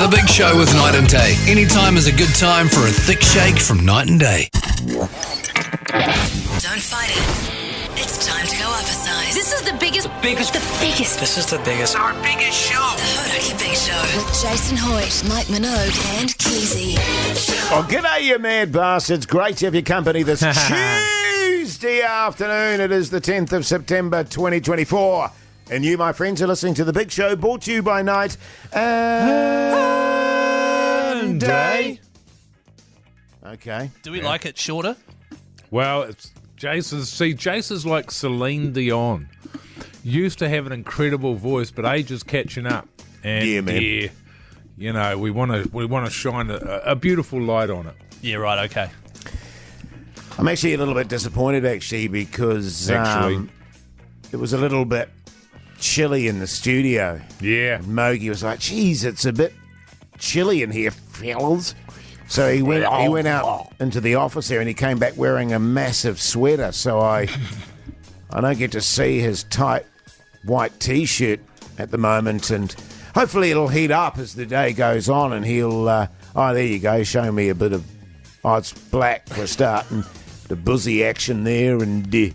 The Big Show with Night and Day. Anytime is a good time for a thick shake from Night and Day. Don't fight it. It's time to go oversize. This is the biggest. This is the biggest. Our biggest show. The Hauraki Big Show with Jason Hoyt, Mike Minogue and Keyzie. Oh, g'day, you mad bastards. Great to have your company this Tuesday afternoon. It is the 10th of September 2024. And you, my friends, are listening to The Big Show, brought to you by Night and Day. Okay. Do we like it shorter? Well, it's Jase is like Celine Dion. Used to have an incredible voice, but age is catching up. And Yeah, man. you know, we want to shine a beautiful light on it. Yeah, right, okay. I'm actually a little bit disappointed, because it was a little bit chilly in the studio. Yeah. Mogi was like, geez, it's a bit chilly in here, fellas. So he went out into the office there and he came back wearing a massive sweater. So I don't get to see his tight white T-shirt at the moment. And hopefully it'll heat up as the day goes on and he'll... there you go, showing me a bit of... Oh, it's black for a start and the buzzy action there and...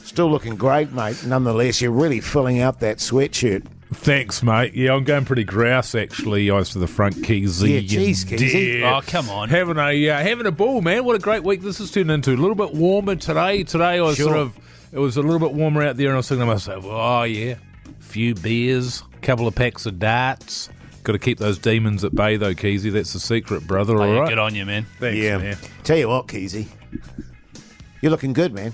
Still looking great, mate. Nonetheless, you're really filling out that sweatshirt. Thanks, mate. Yeah, I'm going pretty grouse, actually. Eyes to the front, Keyzie. Yeah, geez, Keyzie. Yeah. Oh, come on. Having a ball, man. What a great week this has turned into. A little bit warmer today. Today I was Sure. it was a little bit warmer out there, and I was thinking to myself, oh, yeah, a few beers, a couple of packs of darts. Got to keep those demons at bay, though, Keyzie. That's the secret, brother, Oh, all yeah, right? good on you, man. Thanks, Yeah. man. Tell you what, Keyzie. You're looking good, man.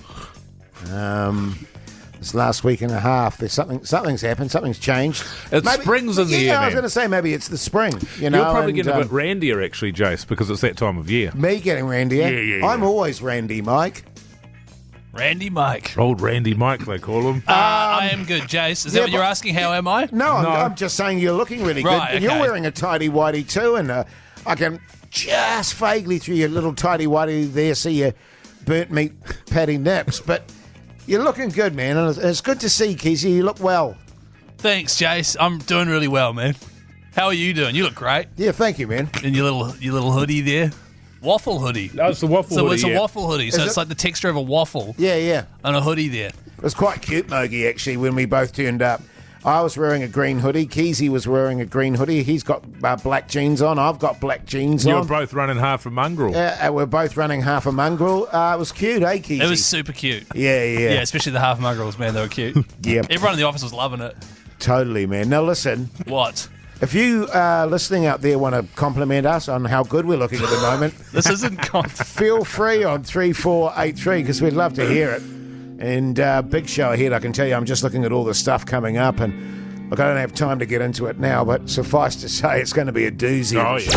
This last week and a half, something's happened, something's changed. It's spring's in the air, I was man. going to say maybe it's the spring. You know, You're probably and, getting a bit randier, actually, Jace, because it's that time of year. me getting randier. Yeah. I'm always randy, Mike. Randy Mike. Old Randy Mike, they call him. I am good, Jace. Is that yeah, what you're but- asking? How am I? No, I'm just saying you're looking really Right, good. And you're okay. wearing a tidy whitey too, and I can just vaguely through your little tidy whitey there see your burnt meat patty nips, but you're looking good, man, and it's good to see, Keyzie. You look well. Thanks, Jace. I'm doing really well, man. How are you doing? You look great. Yeah, thank you, man. In your little hoodie there. Waffle hoodie. No, it's the waffle So hoodie, it's a yeah. waffle hoodie. So Is it's it? like the texture of a waffle Yeah. and a hoodie there. It was quite cute, Mogi, actually, when we both turned up. I was wearing a green hoodie. Keyzie was wearing a green hoodie. He's got black jeans on. I've got black jeans You were on. both running half a mongrel. We're both running half a mongrel. It was cute, eh, Keyzie? It was super cute. Yeah. Yeah, especially the half mongrels, man. They were cute. Yeah, Everyone in the office was loving it. totally, man. Now, listen. What? If you listening out there want to compliment us on how good we're looking at the moment, This isn't feel free on 3483 because we'd love to hear it. And big show ahead, I can tell you. I'm just looking at all the stuff coming up, and look, I don't have time to get into it now, but suffice to say, it's going to be a doozy. Oh, yeah.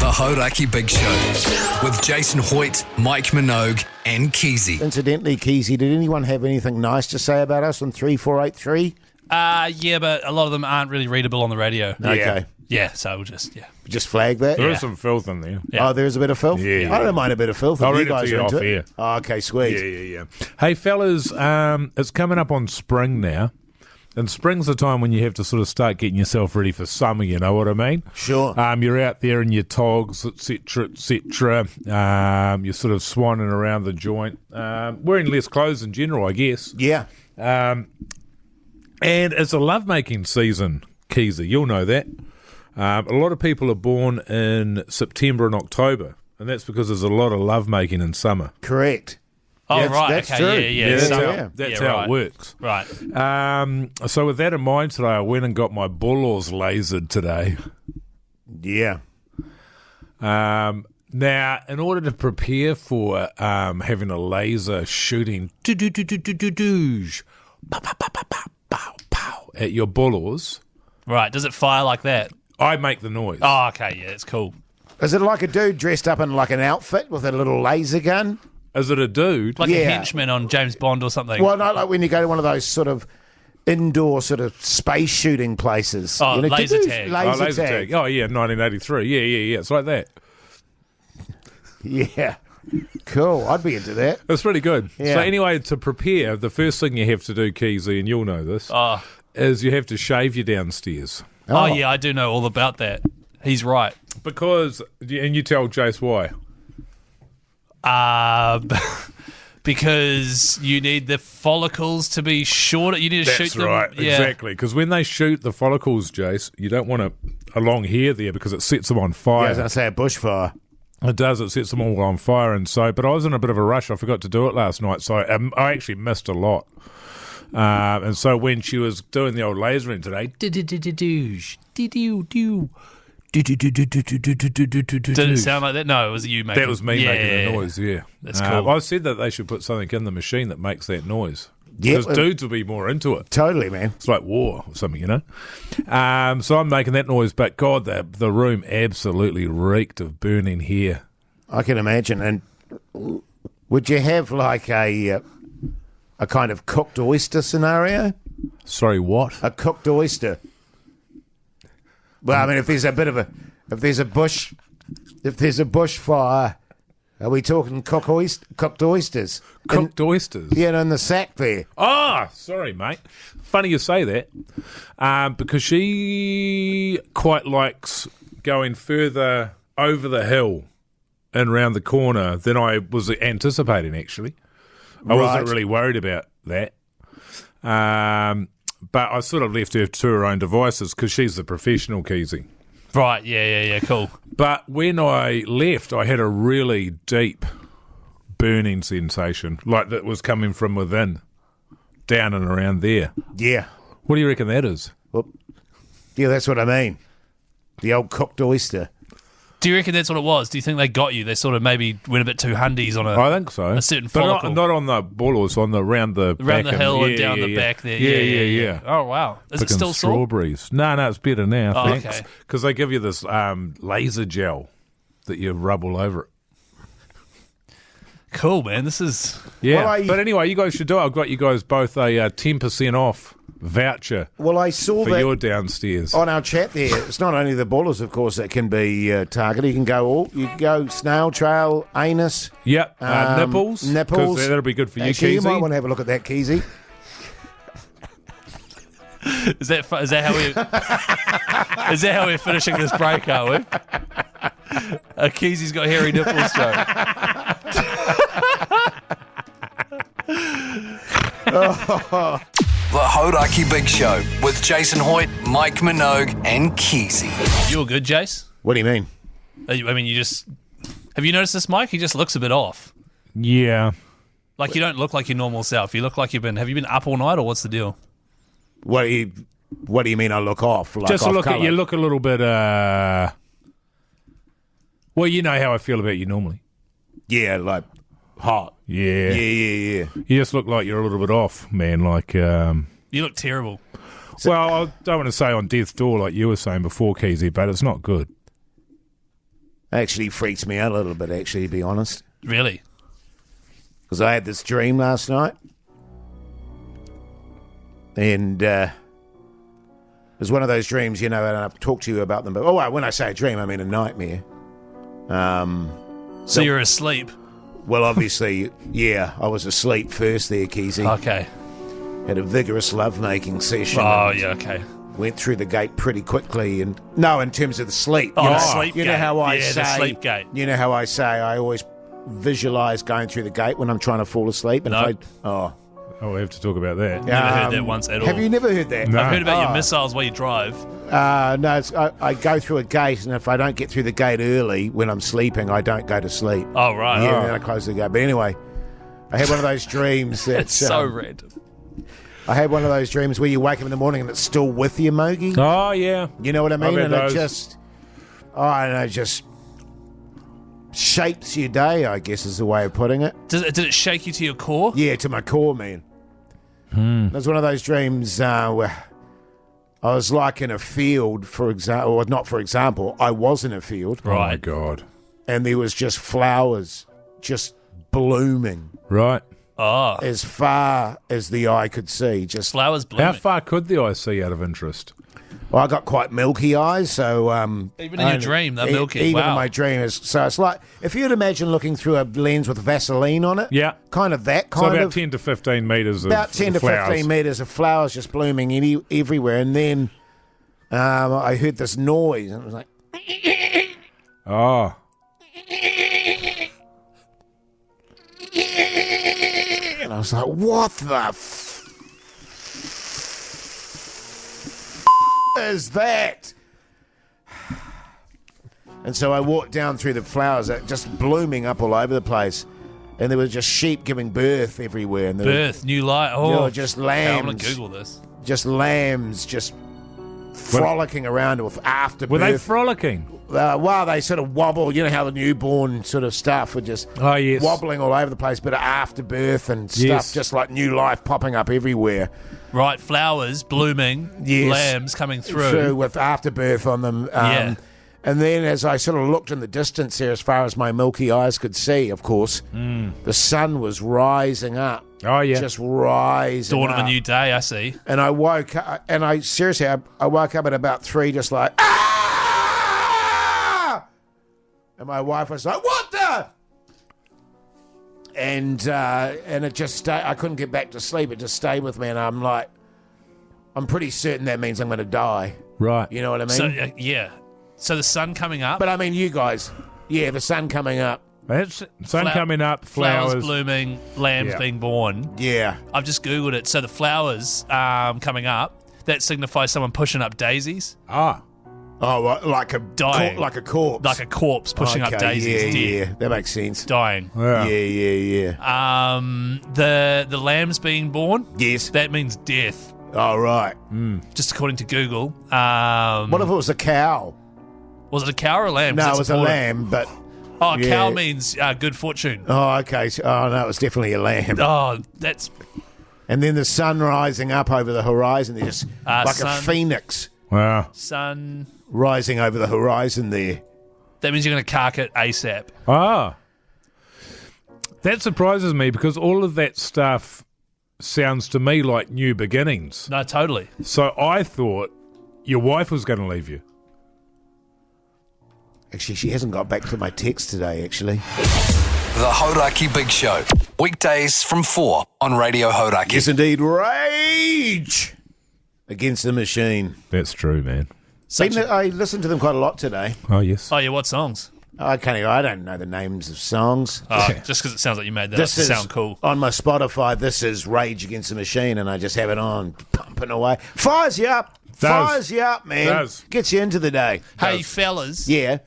The Hauraki Big Show with Jason Hoyt, Mike Minogue and Keyzie. Incidentally, Keyzie, did anyone have anything nice to say about us on 3483? Yeah, but a lot of them aren't really readable on the radio. Okay. Yeah, so we'll just, Just flag that. There Yeah. is some filth in there. Yeah. Oh, there's a bit of filth? Yeah. I don't mind a bit of filth. I'll if read you it to guys you are into off it. air. Oh, okay, sweet. Yeah. Hey, fellas, it's coming up on spring now. And spring's the time when you have to sort of start getting yourself ready for summer, you know what I mean? Sure. You're out there in your togs, etc., etc. You're sort of swanning around the joint, wearing less clothes in general, I guess. Yeah. And it's a lovemaking season, Keyzie. You'll know that. A lot of people are born in September and October, and that's because there's a lot of lovemaking in summer. Correct. Oh, Yeah, right. that's Okay. true. Yeah. that's So- yeah. that's yeah, how right. it works. Right. So with that in mind today, I went and got my bullets lasered today. Yeah. Now, in order to prepare for having a laser shooting at your bullets, Right. Does it fire like that? I make the noise. Oh, okay. Yeah, it's cool. Is it like a dude dressed up in like an outfit with a little laser gun? Is it a dude? Like a Yeah. henchman on James Bond or something. Well, no, like when you go to one of those sort of indoor sort of space shooting places. Oh, you know, laser to-do- tag. Laser tag. Oh, yeah, 1983. Yeah. It's like that. Yeah. Cool. I'd be into that. It's pretty good. Yeah. So anyway, to prepare, the first thing you have to do, Keyzie, and you'll know this, Oh. is you have to shave your downstairs. Oh, yeah, I do know all about that. He's right. Because, and you tell Jace why. Because you need the follicles to be shorter. You need to shoot them. That's right, exactly. Because when they shoot the follicles, Jace, you don't want a long hair there because it sets them on fire. Yeah, as I say, a bushfire. It does. It sets them all on fire. And so, but I was in a bit of a rush. I forgot to do it last night, so I actually missed a lot. And so when she was doing the old lasering today, did it sound like that? No, it was you making. That was me making the noise. Yeah, that's cool. I said that they should put something in the machine that makes that noise. Yeah, Because dudes will be more into it. Totally, man. It's like war or something, you know. So I'm making that noise, but God, the room absolutely reeked of burning hair. I can imagine. And would you have like a kind of cooked oyster scenario? Sorry, what? A cooked oyster. Well, I mean, if there's a bushfire, are we talking cooked oysters? Cooked oysters? Yeah, in the sack there. Ah, sorry, mate. Funny you say that, because she quite likes going further over the hill and round the corner than I was anticipating, actually. I wasn't really worried about that. But I sort of left her to her own devices because she's the professional, Keyzie. Right, yeah, cool. But when I left, I had a really deep burning sensation, like that was coming from within, down and around there. Yeah. What do you reckon that is? Well, yeah, that's what I mean. The old cooked oyster. Do you reckon that's what it was? Do you think they got you? They sort of maybe went a bit too hundies on I think so. a certain but follicle. not on the bullets, on the round the back the hill and down the yeah. back there. Yeah. Oh, wow. Is it Picking still sore? strawberries. No, it's better now, Oh, thanks. okay. Because they give you this laser gel that you rub all over it. Cool, man. This is... Yeah. Well, But anyway, you guys should do it. I've got you guys both a 10% off voucher Well, I saw for that your downstairs. on our chat there. It's not only the ballers, of course, that can be targeted. You can go snail trail, anus. Yep. Nipples. Nipples. 'Cause that'll be good for you, Actually, you might Keyzie. want to have a look at that, Keyzie. Is that how we're finishing this break, are we? Keyzie's got hairy nipples, Joe. The Hauraki Big Show with Jason Hoyt, Mike Minogue, and Keyzie. You all good, Jace? What do you mean? I mean, you just... Have you noticed this, Mike? He just looks a bit off. Yeah. Like, you don't look like your normal self. You look like you've been... Have you been up all night, or what's the deal? What do you mean I look off? Like Just off look colour? at you. Look a little bit. Well, you know how I feel about you normally. Yeah, like hot. Yeah. Yeah. You just look like you're a little bit off, man. Like, You look terrible. well, I don't want to say on death's door like you were saying before, Keyzie, but it's not good. Actually freaks me out a little bit, actually, to be honest. Really? Because I had this dream last night. And it was one of those dreams, you know, and I've talked to you about them. But when I say a dream, I mean a nightmare. So you're asleep? Well, obviously, yeah, I was asleep first there, Keyzie. Okay. Had a vigorous lovemaking session. Oh, and yeah, okay. Went through the gate pretty quickly. And no, in terms of the sleep. Oh, you know, the sleep you know gate. how I Yeah, say, the sleep gate. You know how I say I always visualise going through the gate when I'm trying to fall asleep. And No. Oh, we have to talk about that. Never heard that once at all. Have you never heard that? No. I've heard about your missiles while you drive. No, I go through a gate, and if I don't get through the gate early when I'm sleeping, I don't go to sleep. Oh, right. Yeah, and then I close the gate. But anyway, I had one of those dreams that... It's so random. I had one of those dreams where you wake up in the morning and it's still with you, Mogi. Oh, yeah. You know what I mean? I've had And those. it just... I don't know, just shapes your day, I guess is the way of putting it. Did it shake you to your core? Yeah, to my core, man. It was one of those dreams where I was like in a field, for example, or not for example, I was in a field. Oh, my Right. God. And there was just flowers just blooming Right. Oh, as far as the eye could see. Just flowers blooming. How far could the eye see out of interest? well, I got quite milky eyes, so Even in your dream, they're milky. Even Wow. in my dream, so it's like if you'd imagine looking through a lens with Vaseline on it. Yeah. kind of that So kind about of 10 to 15 metres of about 10 to flowers. 15 metres of flowers just blooming everywhere, and then I heard this noise, and it was like, Oh. And I was like, what the is that? And so I walked down through the flowers, just blooming up all over the place. And there was just sheep giving birth everywhere. And New light. Oh, just I'm lambs. going to Google this. Just lambs, just frolicking around with afterbirth. Were they frolicking? Well, they sort of wobble. You know how the newborn sort of stuff would just wobbling all over the place. Bit of afterbirth and stuff, just like new life popping up everywhere. Right, flowers blooming, lambs coming through with afterbirth on them. And then as I sort of looked in the distance there, as far as my milky eyes could see, of course, the sun was rising up. Oh, yeah. Just rising Dawn up. of a new day, I see. And I woke up, and I woke up at about 3 just like, ah! And my wife was like, what the? And it just stayed. I couldn't get back to sleep. It just stayed with me, and I'm like, I'm pretty certain that means I'm going to die. Right. You know what I mean? So, So the sun coming up. But I mean, you guys, the sun coming up. That's sun coming up, flowers blooming, lambs being born. Yeah. I've just Googled it. So the flowers coming up, that signifies someone pushing up daisies. Ah. Oh, like a Dying. like a corpse. Like a corpse pushing up daisies. Yeah, that makes sense. Dying. Yeah. Yeah. The lambs being born. Yes. That means death. Oh, right. Just according to Google. What if it was a cow? Was it a cow or a lamb? No, it was a lamb, but... Oh, a cow means good fortune. Oh, okay. No, it was definitely a lamb. Oh, that's... And then the sun rising up over the horizon. There's like a phoenix. Wow. Sun... Rising over the horizon there. That means you're going to cark it ASAP. Ah. That surprises me because all of that stuff sounds to me like new beginnings. No, totally. So I thought your wife was going to leave you. Actually, she hasn't got back to my text today, actually. The Hauraki Big Show. Weekdays from 4 on Radio Hauraki. Yes, indeed. Rage Against the Machine. That's true, man. I listened to them quite a lot today. Oh, yes. Oh, yeah, what songs? I don't know the names of songs. Oh, just because it sounds like you made that up to sound cool. On my Spotify, this is Rage Against the Machine, and I just have it on, pumping away. Fires you up. Fires you up, man. Does. Gets you into the day. Hey, fellas. Yeah.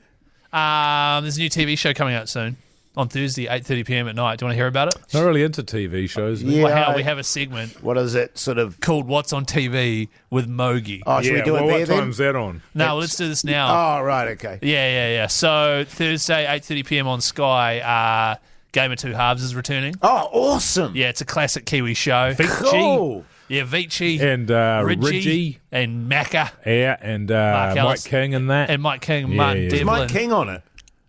There's a new TV show coming out soon. On Thursday, 8:30 p.m. at night. Do you want to hear about it? Not really into TV shows. Yeah. Well, we have a segment What is it? Sort of. called What's on TV with Mogi. Oh, should we do it there what then? time's that on? No, let's do this now. Oh, right. Okay. Yeah. So Thursday, 8:30 p.m. on Sky, Game of Two Halves is returning. Oh, awesome. Yeah, it's a classic Kiwi show. Cool. Yeah, Vici. And Ridgie. And Macca. Yeah, and Mark Mike Ellis. King and that. And Mike King, Yeah, Martin yeah. Is Devlin. Mike King on it?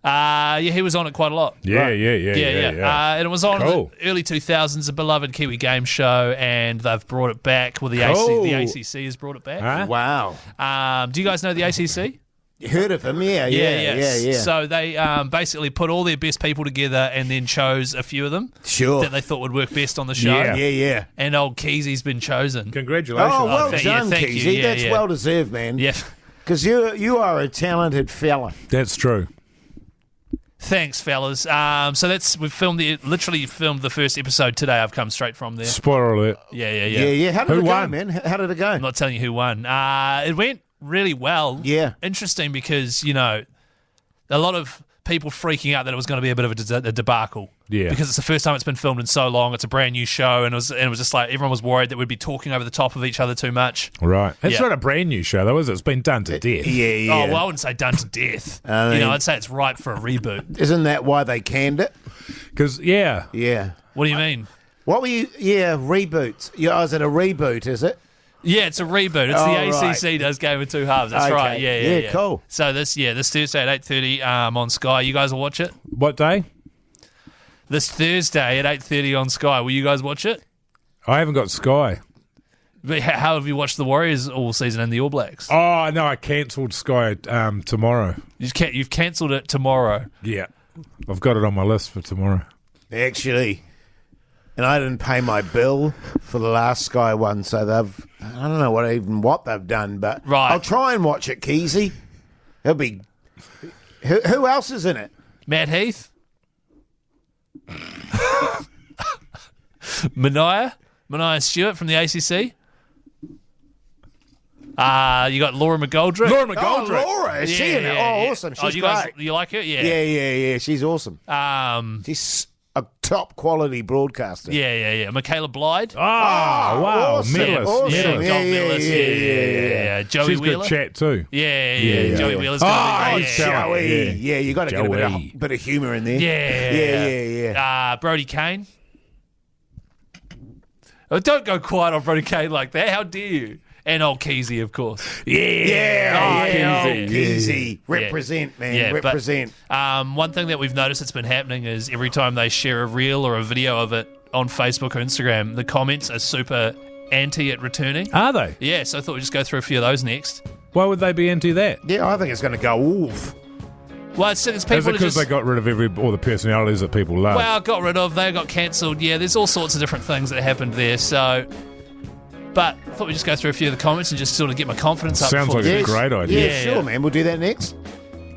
Yeah, he was on it quite a lot. Yeah. And it was on Cool. in the early 2000s, a beloved Kiwi game show, and they've brought it back. Well, the Cool. the ACC has brought it back. Huh? Wow. Do you guys know the ACC? Heard of him? Yeah. So they basically put all their best people together and then chose a few of them Sure. that they thought would work best on the show. Yeah. Yeah. And old Keezie's been chosen. Congratulations. Oh, well thank done, you, thank you. Keyzie. Yeah, That's yeah. well deserved, man. Yeah. Because you are a talented fella. That's true. Thanks, fellas. So literally filmed the first episode today. I've come straight from there. Spoiler alert. Yeah. How did Who it go, won? man? How did it go? I'm not telling you who won. It went really well. Yeah. Interesting because, a lot of people freaking out that it was going to be a bit of a debacle. Yeah. Because it's the first time it's been filmed in so long. It's a brand new show, and it was just like everyone was worried that we'd be talking over the top of each other too much. Right. It's Yeah. not a brand new show, though, is it? It's been done to death. Yeah. Oh, well, I wouldn't say done to death. I'd say it's ripe for a reboot. Isn't that why they canned it? Because, yeah. Yeah. What do you mean? What were you... Yeah, reboots. Yeah, is it a reboot, is it? Yeah, it's a reboot. It's the ACC does Game of Two Halves. That's Okay. right. Yeah. Cool. So this Thursday at 8:30 on Sky. You guys will watch it? What day? This Thursday at 8:30 on Sky. Will you guys watch it? I haven't got Sky. But how have you watched the Warriors all season and the All Blacks? Oh, no, I cancelled Sky tomorrow. You've cancelled it tomorrow. Yeah. I've got it on my list for tomorrow. Actually... And I didn't pay my bill for the last Sky one, so I don't know what they've done, but Right. I'll try and watch it, Keyzie. It'll be Who else is in it? Matt Heath. Mania Stewart from the ACC. You got Laura McGoldrick. Oh, Laura, is she in it? Oh, awesome. She's great. You like her? Yeah. Yeah. She's awesome. She's a top quality broadcaster. Yeah. Michaela Blyde. Oh, wow. Awesome. Medalist. Awesome. Yeah, gold medalist. Yeah. Joey She's Wheeler. good chat too. Yeah. Joey Wheeler's going to be great. Joey. Yeah. Yeah, you got to get a bit of humour in there. Yeah. Brody Kane. Oh, don't go quiet on Brody Kane like that. How dare you? And old Keyzie, of course. Keyzie. Represent, man. Yeah, represent. But, one thing that we've noticed that's been happening is every time they share a reel or a video of it on Facebook or Instagram, the comments are super anti at returning. Are they? Yeah, so I thought we'd just go through a few of those next. Why would they be into that? Yeah, I think it's going to go oof. Well, it's people Is it because they got rid of all the personalities that people love? Well, got rid of, they got cancelled. Yeah, there's all sorts of different things that happened there. So, but I thought we'd just go through a few of the comments and just sort of get my confidence up. Sounds like a great idea. Yeah, sure, man. We'll do that next.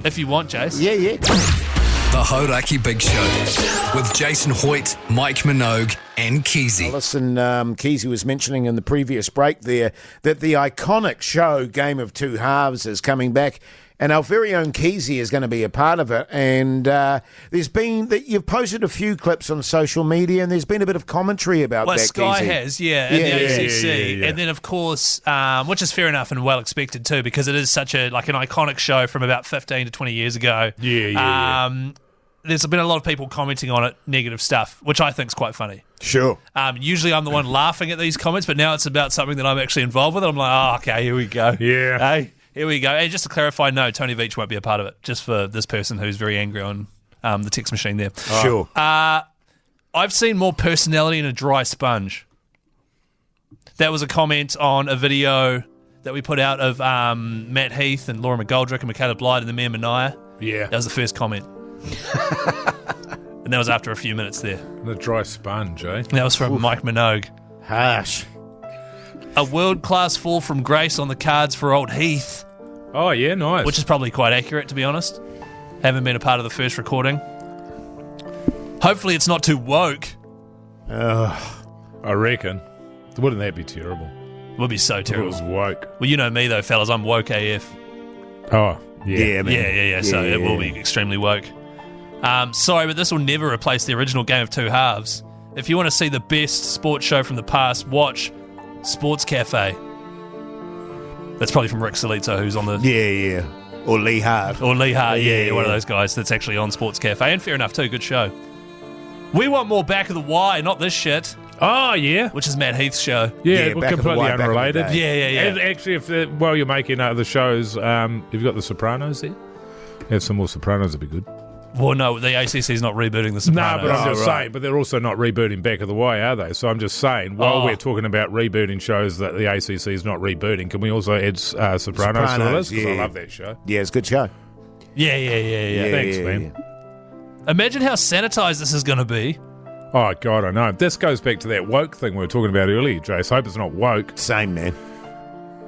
If you want, Jase. Yeah. The Hauraki Big Show with Jason Hoyt, Mike Minogue, and Keyzie. Listen, Keyzie was mentioning in the previous break there that the iconic show Game of Two Halves is coming back. And our very own Keyzie is going to be a part of it. And you've posted a few clips on social media, and there's been a bit of commentary about that. Sky Keyzie has, in the ACC, and then of course, which is fair enough and well expected too, because it is such an iconic show from about 15 to 20 years ago. There's been a lot of people commenting on it, negative stuff, which I think is quite funny. Sure. Usually I'm the one laughing at these comments, but now it's about something that I'm actually involved with. I'm like, oh, okay, here we go. Yeah. Hey. Here we go. And just to clarify, no, Tony Veach won't be a part of it, just for this person who's very angry on the text machine there. Sure. I've seen more personality in a dry sponge. That was a comment on a video that we put out of Matt Heath and Laura McGoldrick and Michaela Blyde and the Mayor Mania. Yeah. That was the first comment. And that was after a few minutes there. The dry sponge, eh? That was from Mike Minogue. Harsh. A world-class fall from grace on the cards for old Heath. Oh, yeah, nice. Which is probably quite accurate, to be honest. Haven't been a part of the first recording. Hopefully it's not too woke. I reckon. Wouldn't that be terrible? It would be so If it terrible. was woke. Well, you know me, though, fellas. I'm woke AF. Oh, yeah. Man. Yeah. So it will be extremely woke. Sorry, but this will never replace the original Game of Two Halves. If you want to see the best sports show from the past, watch Sports Cafe. That's probably from Rick Solito, who's on the... Yeah. Or Lee Hart. Or Lee Hart, Yeah. one of those guys that's actually on Sports Cafe. And fair enough, too. Good show. We want more Back of the Y, not this shit, Oh, yeah. which is Matt Heath's show. Yeah, Back of the completely Y, back in the unrelated. day. Yeah. And actually, while you're making the shows, have you got The Sopranos there? Have some more Sopranos would be good. Well, no, the ACC's not rebooting The Sopranos. No, but I'm just right. saying, but they're also not rebooting Back of the Y, are they? So I'm just saying, while we're talking about rebooting shows that the ACC is not rebooting, can we also add Sopranos to the list? Because I love that show. Yeah, it's a good show. Yeah. Thanks, man. Imagine how sanitized this is going to be. Oh, God, I know. This goes back to that woke thing we were talking about earlier, Jace. I hope it's not woke. Same, man.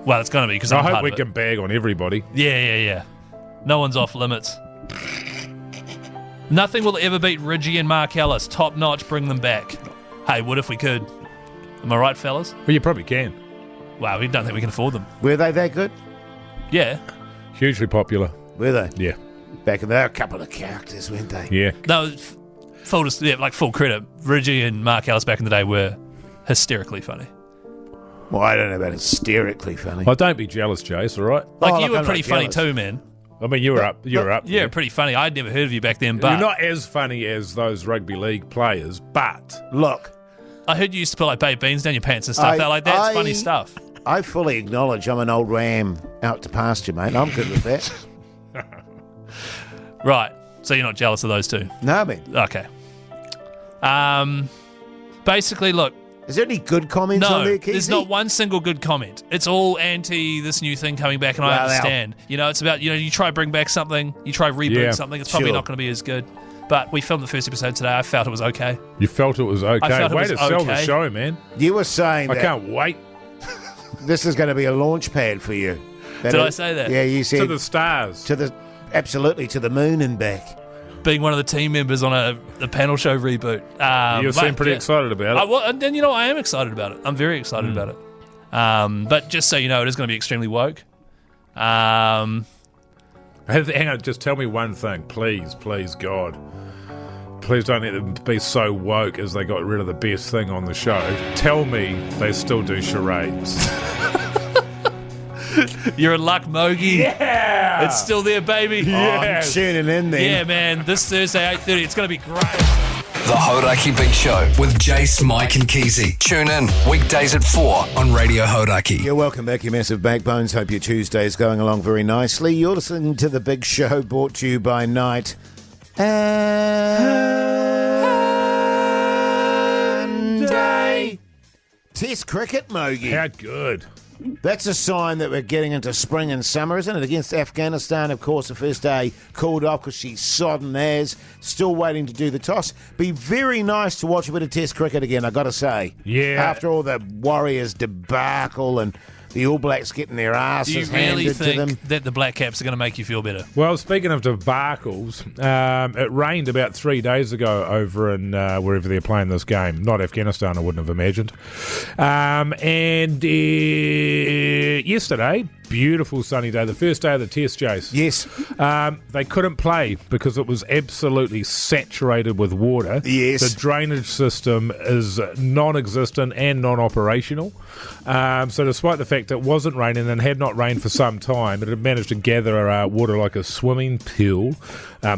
Well, it's going to be because I I'm hope part we of can bag on everybody. it. Yeah. No one's off limits. Nothing will ever beat Ridgie and Mark Ellis. Top notch, bring them back. Hey, what if we could? Am I right, fellas? Well, you probably can. Wow, we don't think we can afford them. Were they that good? Yeah. Hugely popular. Were they? Yeah. Back in there, a couple of characters, weren't they? Yeah. No, full credit. Ridgie and Mark Ellis back in the day were hysterically funny. Well, I don't know about hysterically funny. Oh, don't be jealous, Jace, all right? Like, Oh, you look, were I'm pretty not funny jealous. too, man. I mean, you were up. Yeah, pretty funny. I'd never heard of you back then, but You're not as funny as those rugby league players, but Look, I heard you used to put like baked beans down your pants and stuff. That's funny stuff. I fully acknowledge I'm an old ram out to pasture, mate. I'm good with that. Right. So you're not jealous of those two. No, man. Okay. Basically, look, Is there any good comments on no, there, Keyzie? there's not one single good comment. It's all anti this new thing coming back, and I Well, understand. You know, it's about, you try to bring back something, you try to reboot Yeah, something, it's probably sure. not going to be as good. But we filmed the first episode today. I felt it was okay. you felt it was okay. I felt it Way was to sell the okay. show, man. You were saying I that can't wait this is going to be a launch pad for you. Did I say that? Yeah, you said to the stars. to the absolutely to the moon and back. Being one of the team members on the panel show reboot. You seem pretty excited about it. And I am excited about it. I'm very excited about it. But just so you know, it is going to be extremely woke. Hang on, just tell me one thing, please, God. Please don't let them be so woke as they got rid of the best thing on the show. Tell me they still do charades. You're in luck, Mogi. Yeah! It's still there, baby. I'm tuning in then. Yeah, man. This Thursday, 8:30, it's going to be great. The Hauraki Big Show with Jase, Mike and Keyzie. Tune in weekdays at 4 on Radio Hauraki. You're welcome back, you massive backbones. Hope your Tuesday is going along very nicely. You're listening to The Big Show, brought to you by Night and Day. Test cricket, Mogi. How good. That's a sign that we're getting into spring and summer, isn't it? Against Afghanistan, of course, the first day called off because she's sodden as. Still waiting to do the toss. Be very nice to watch a bit of Test cricket again, I got to say. Yeah. After all the Warriors debacle and the All Blacks getting their asses Do you really handed to them. think that the Black Caps are going to make you feel better? Well, speaking of debacles, it rained about 3 days ago over in wherever they're playing this game. Not Afghanistan, I wouldn't have imagined. And yesterday, beautiful sunny day, the first day of the test, Jase. Yes. They couldn't play because it was absolutely saturated with water. Yes. The drainage system is non-existent and non-operational. So despite the fact it wasn't raining and had not rained for some time, it had managed to gather water like a swimming pool.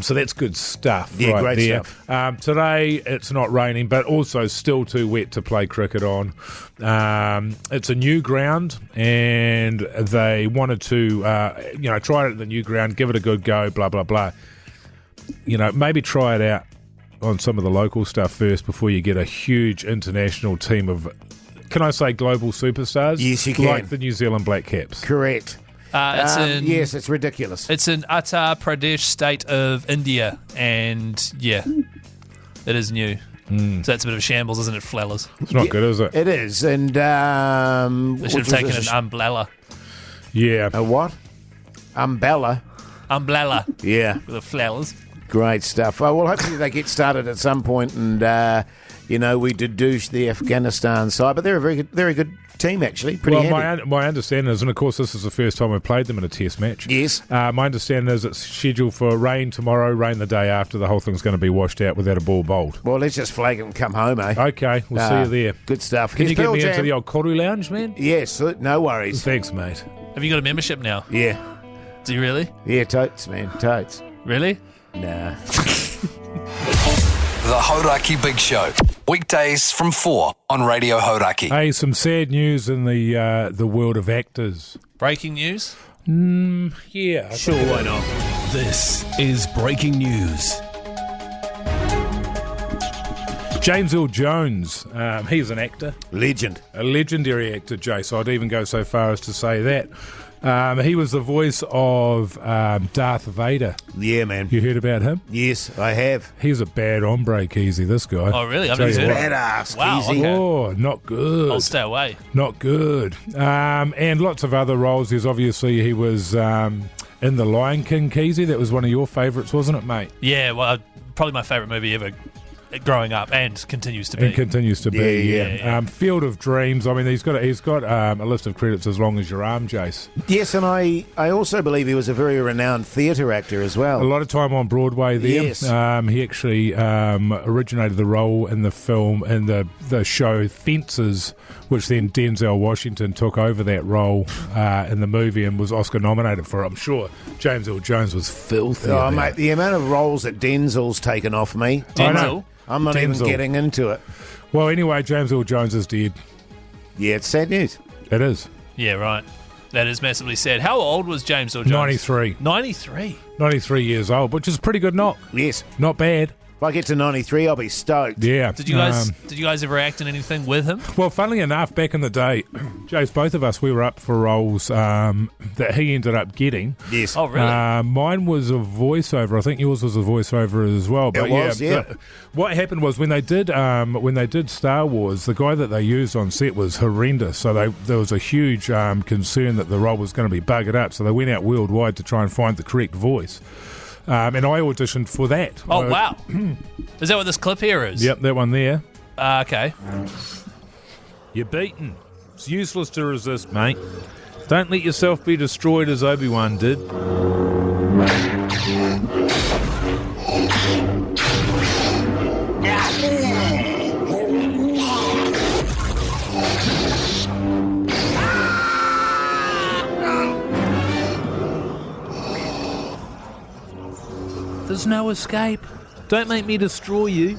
So that's good stuff. Yeah, right great there. stuff. Today it's not raining, but also still too wet to play cricket on. It's a new ground, and they wanted to, try it at the new ground, give it a good go, blah, blah, blah. Maybe try it out on some of the local stuff first before you get a huge international team of, can I say, global superstars? Yes, you can. Like the New Zealand Black Caps. Correct. Yes, it's ridiculous. It's in Uttar Pradesh state of India, and yeah, it is new. So that's a bit of a shambles, isn't it, Flellers? It's not good, is it? It is, and They should have taken an umbrella. Yeah. A what? Umbrella. Umbrella Yeah, with the flowers. great stuff. Well, hopefully they get started at some point, and we deduce the Afghanistan side, but they're a very good team, actually. Pretty handy. My understanding is, and of course this is the first time we've played them in a test match. Yes. My understanding is it's scheduled for rain tomorrow, rain the day after. The whole thing's going to be washed out without a ball bowled. Well, let's just flag it and come home, eh? Okay, we'll see you there. Good stuff. Can Here's you get Pearl me Jam. into the old Koru Lounge, man? Yes, no worries. Thanks, mate. Have you got a membership now? Yeah. Do you really? Yeah, totes, man, totes. Really? Nah. The Hauraki Big Show. Weekdays from 4 on Radio Hauraki. Hey, some sad news in the world of actors. Breaking news? Yeah. Sure, why not? This is breaking news. James Earl Jones, he's an actor. Legend. A legendary actor, Jace. I'd even go so far as to say that. He was the voice of Darth Vader. Yeah, man. You heard about him? Yes, I have. He's a bad hombre, Keyzie, this guy. Oh, really? I've Tell never you heard what. of it. Badass, Wow, Keyzie. okay. Oh, not good. I'll stay away. Not good. And lots of other roles. He was in The Lion King, Keyzie. That was one of your favourites, wasn't it, mate? Yeah, well, probably my favourite movie ever growing up, and continues to be. And continues to be, Yeah. Field of Dreams. I mean, he's got a list of credits as long as your arm, Jace. Yes, and I also believe he was a very renowned theatre actor as A well. lot of time on Broadway there. Yes. He actually originated the role in the film in the show Fences, which then Denzel Washington took over that role in the movie and was Oscar nominated for it. I'm sure James Earl Jones was filthy. Oh, about mate, it. the amount of roles that Denzel's taken off me. Denzel? I'm not even Denzel. getting into it. Well, anyway, James Earl Jones is dead. Yeah, it's sad news. It is. Yeah, right. That is massively sad. How old was James Earl Jones? 93. 93? 93 years old, which is a pretty good knock. Yes. Not bad. If I get to 93, I'll be stoked. Yeah. Did you guys ever act in anything with him? Well, funnily enough, back in the day, Jase, both of us, we were up for roles that he ended up getting. Yes. Oh, really? Mine was a voiceover. I think yours was a voiceover as well. But It was, yeah. What happened was when they did Star Wars, the guy that they used on set was horrendous. So there was a huge concern that the role was going to be buggered up. So they went out worldwide to try and find the correct voice. And I auditioned for that. Oh, wow. Is that what this clip here is? Yep, that one there. Okay. You're beaten. It's useless to resist, mate. Don't let yourself be destroyed as Obi-Wan did. There's no escape. Don't make me destroy you.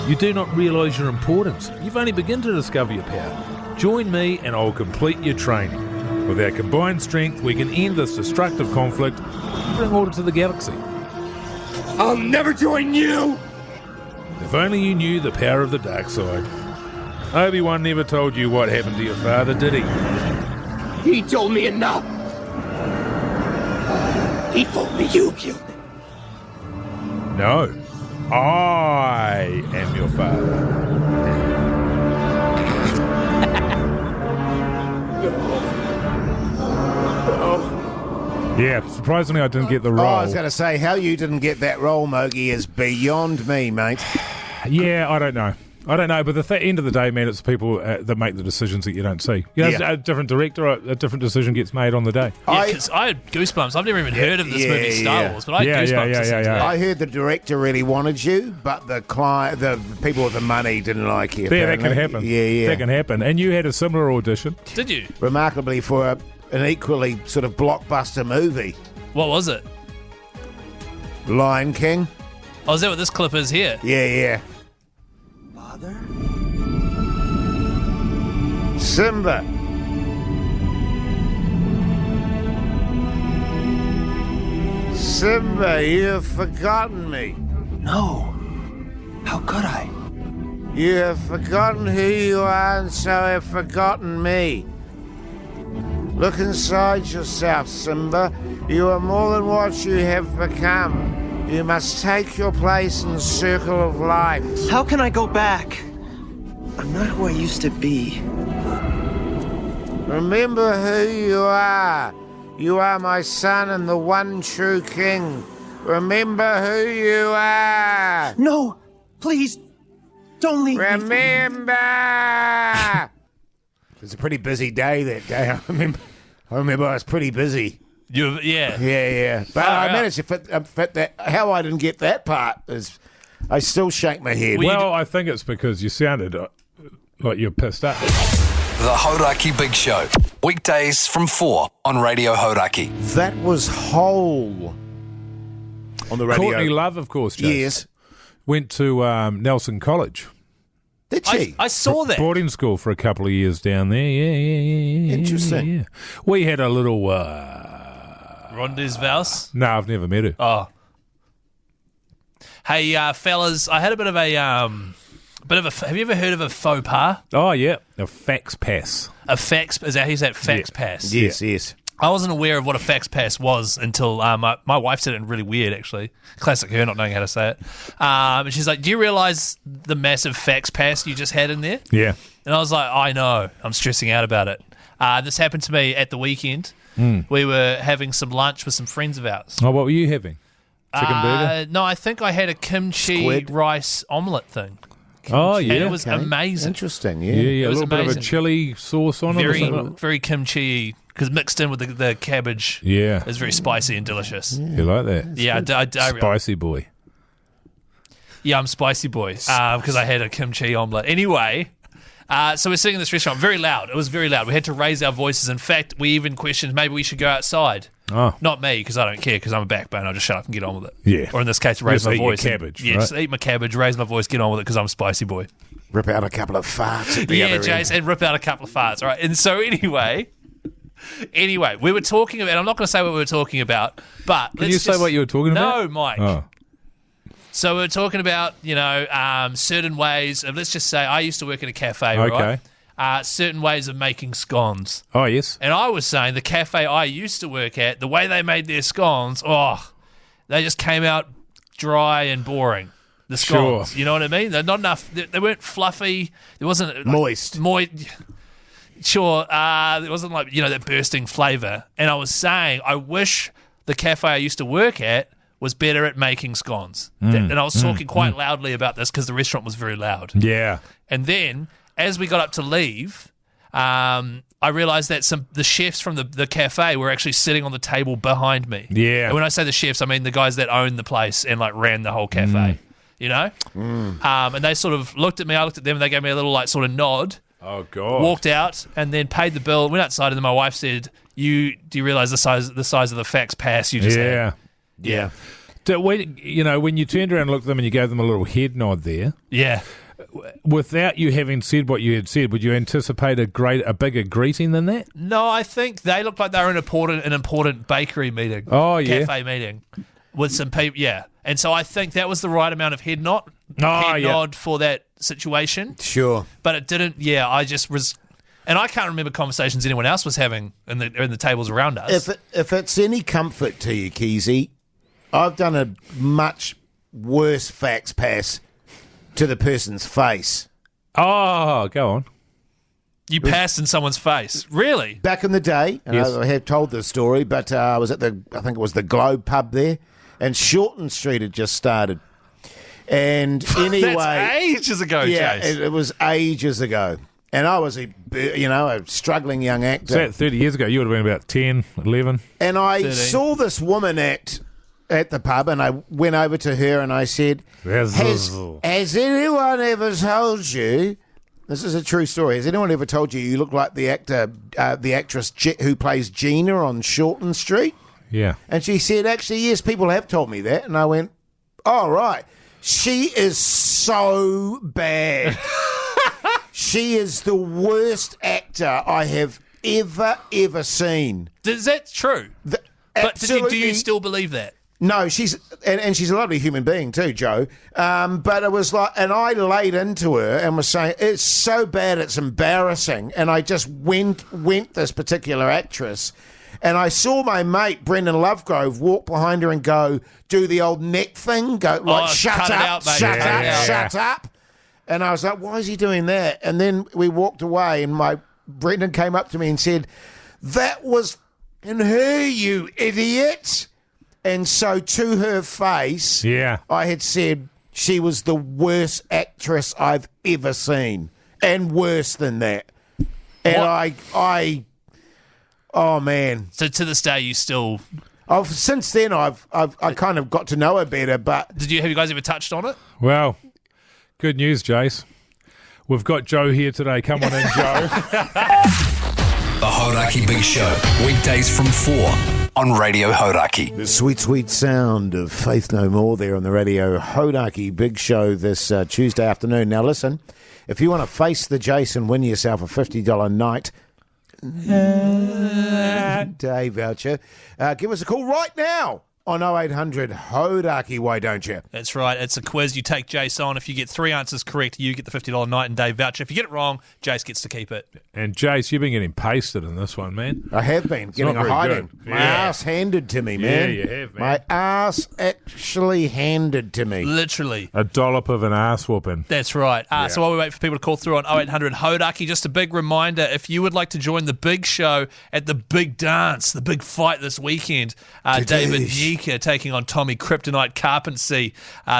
You do not realise your importance. You've only begun to discover your power. Join me and I'll complete your training. With our combined strength, we can end this destructive conflict and bring order to the galaxy. I'll never join you! If only you knew the power of the dark side. Obi-Wan never told you what happened to your father, did he? He told me enough! He told me you killed him. No. I am your father. Yeah, surprisingly I didn't get the role. Oh, I was going to say, how you didn't get that role, Mogi, is beyond me, mate. Yeah, I don't know. But at the end of the day, man, it's the people that make the decisions that you don't see. You know, Yeah. a different director, a different decision gets made on the day. Yeah, 'cause I had goosebumps. I've never even heard of this movie, Star Wars, but I had goosebumps. listening to that. I heard the director really wanted you, but the people with the money didn't like you. Yeah, that can apparently. happen. Yeah. That can happen. And you had a similar audition. Did you? Remarkably for an equally sort of blockbuster movie, What was it? Lion King. Oh, is that what this clip is here? Yeah. Father? Simba. Simba, you've forgotten me. No. How could I? You have forgotten who you are and so have forgotten me. Look inside yourself, Simba. You are more than what you have become. You must take your place in the circle of life. How can I go back? I'm not who I used to be. Remember who you are. You are my son and the one true king. Remember who you are. No! Please! Don't leave me. Remember! It was a pretty busy day that day. I remember I was pretty busy. Yeah. Yeah. But Far I out. managed to fit that. How I didn't get that part is, I still shake my head. Well, I think it's because you sounded like you're pissed up. The Hauraki Big Show. Weekdays from 4 on Radio Hauraki. That was Whole on the radio. Courtney Love, of course, Jason. Yes. Went to Nelson College. Did she? I saw that. Boarding school for a couple of years down there. Yeah. Interesting. Yeah. We had a little... Ronda's Vouse. No, I've never met her. Oh. Hey, fellas, I had a bit of a have you ever heard of a faux pas? Oh, yeah. A fax pass. A fax, is that how you say it? Fax pass? Yes. I wasn't aware of what a fax pass was until my wife said it really weird, actually. Classic her not knowing how to say it. And she's like, do you realise the massive fax pass you just had in there? Yeah. And I was like, I know. I'm stressing out about it. This happened to me at the weekend. We were having some lunch with some friends of ours. Oh, what were you having? Chicken burger? No, I think I had a kimchi Squid? rice omelette thing. Oh, yeah. And it was Okay. amazing. Interesting, Yeah, a was little bit of a amazing. chili sauce on it or Very, something. very kimchi, because mixed in with the cabbage. Yeah. It's very spicy and delicious. You like that? Yeah, Spicy boy. Yeah, I'm spicy boy because I had a kimchi omelette. Anyway, so we're sitting in this restaurant, very loud. It was very loud. We had to raise our voices. In fact, we even questioned maybe we should go outside. Oh. Not me, because I don't care, because I'm a backbone. I'll just shut up and get on with it. Yeah. Or in this case, raise Just my eat your voice. cabbage, Yeah, right? just eat my cabbage, raise my voice, get on with it, because I'm a spicy boy. Rip out a couple of farts at the Yeah, other Jase, end. and rip out a couple of farts, all right? And so anyway, we were talking about, I'm not going to say what we were talking about, but Can you say what you were talking about? No, Mike. Oh. So we're talking about, certain ways of, let's just say I used to work at a cafe, Okay. right? Certain ways of making scones. Oh, yes. And I was saying the cafe I used to work at, the way they made their scones, they just came out dry and boring. The scones, Sure. you know what I mean? They're not enough. They weren't fluffy. There wasn't like, Moist. Sure, there wasn't like that bursting flavour. And I was saying, I wish the cafe I used to work at was better at making scones. And I was talking quite loudly about this because the restaurant was very loud. Yeah. And then, as we got up to leave, I realised that the chefs from the cafe were actually sitting on the table behind me. Yeah. And when I say the chefs, I mean the guys that owned the place and ran the whole cafe. And they sort of looked at me. I looked at them, and they gave me a little sort of nod. Oh, God. Walked out and then paid the bill. Went outside, and then my wife said, do you realise the size of the fax pass you just had? Yeah. So when you turned around and looked at them and you gave them a little head nod there, Yeah. without you having said what you had said, would you anticipate a bigger greeting than that? No, I think they looked like they were an important bakery meeting. Oh, yeah. Cafe meeting with some people. Yeah. And so I think that was the right amount of head nod for that situation. Sure. But it didn't. Yeah, I just was, and I can't remember conversations anyone else was having in the tables around us. If it's any comfort to you, Keyzie, I've done a much worse fax pass to the person's face. Oh, go on. You passed in someone's face, really? Back in the day, and Yes. I have told this story, but I was at I think it was the Globe pub there, and Shorten Street had just started. And anyway, That's ages ago, yeah, Jase. it was ages ago. And I was a struggling young actor. So that 30 years ago, you would have been about 10, 11. And I 13. saw this woman act at the pub, and I went over to her and I said, has anyone ever told you, this is a true story, has anyone ever told you look like the actress who plays Gina on Shorten Street? Yeah. And she said, actually, yes, people have told me that. And I went, oh, right. She is so bad. She is the worst actor I have ever seen. Is that true? But do you still believe that? No, she's she's a lovely human being too, Joe. But it was like, and I laid into her and was saying, it's so bad, it's embarrassing. And I just went this particular actress, and I saw my mate Brendan Lovegrove walk behind her and go, do the old neck thing, go like, shut cut it up, out, mate. shut up. And I was like, why is he doing that? And then we walked away, and Brendan came up to me and said, that was in her, you idiot. And so to her face, I had said she was the worst actress I've ever seen, and worse than that. And oh man! So to this day, you still. Since then, I've kind of got to know her better. But Have you guys ever touched on it? Well, good news, Jace. We've got Joe here today. Come on in, Joe. The Hauraki Big Show, weekdays from 4 on Radio Hauraki. the sweet, sweet sound of Faith No More there on the Radio Hauraki Big Show this Tuesday afternoon. Now listen, if you want to face the Jase and win yourself a $50 night day voucher, give us a call right now on 0800 Hauraki, why don't you? That's right. It's a quiz. You take Jace on. If you get 3 answers correct, you get the $50 night and day voucher. If you get it wrong, Jace gets to keep it. And Jace, you've been getting pasted in this one, man. I have been getting not a very hiding. good. My Yeah. ass handed to me, man. Yeah, you have, man. My ass actually handed to me. Literally. A dollop of an ass whooping. That's right. So while we wait for people to call through on 0800 Hauraki, just a big reminder, if you would like to join the big show at the big dance, the big fight this weekend, David Yika taking on Tommy Kryptonite Carpensey,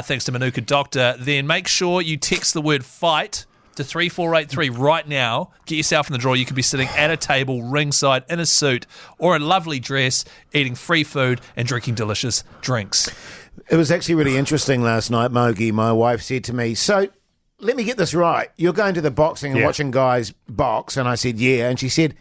thanks to Manuka Doctor, then make sure you text the word fight to 3483 right now. Get yourself in the draw. You could be sitting at a table ringside in a suit or a lovely dress, eating free food and drinking delicious drinks. It was actually really interesting last night, Mogi. My wife said to me, so let me get this right. You're going to the boxing and watching guys box? And I said, yeah. And she said,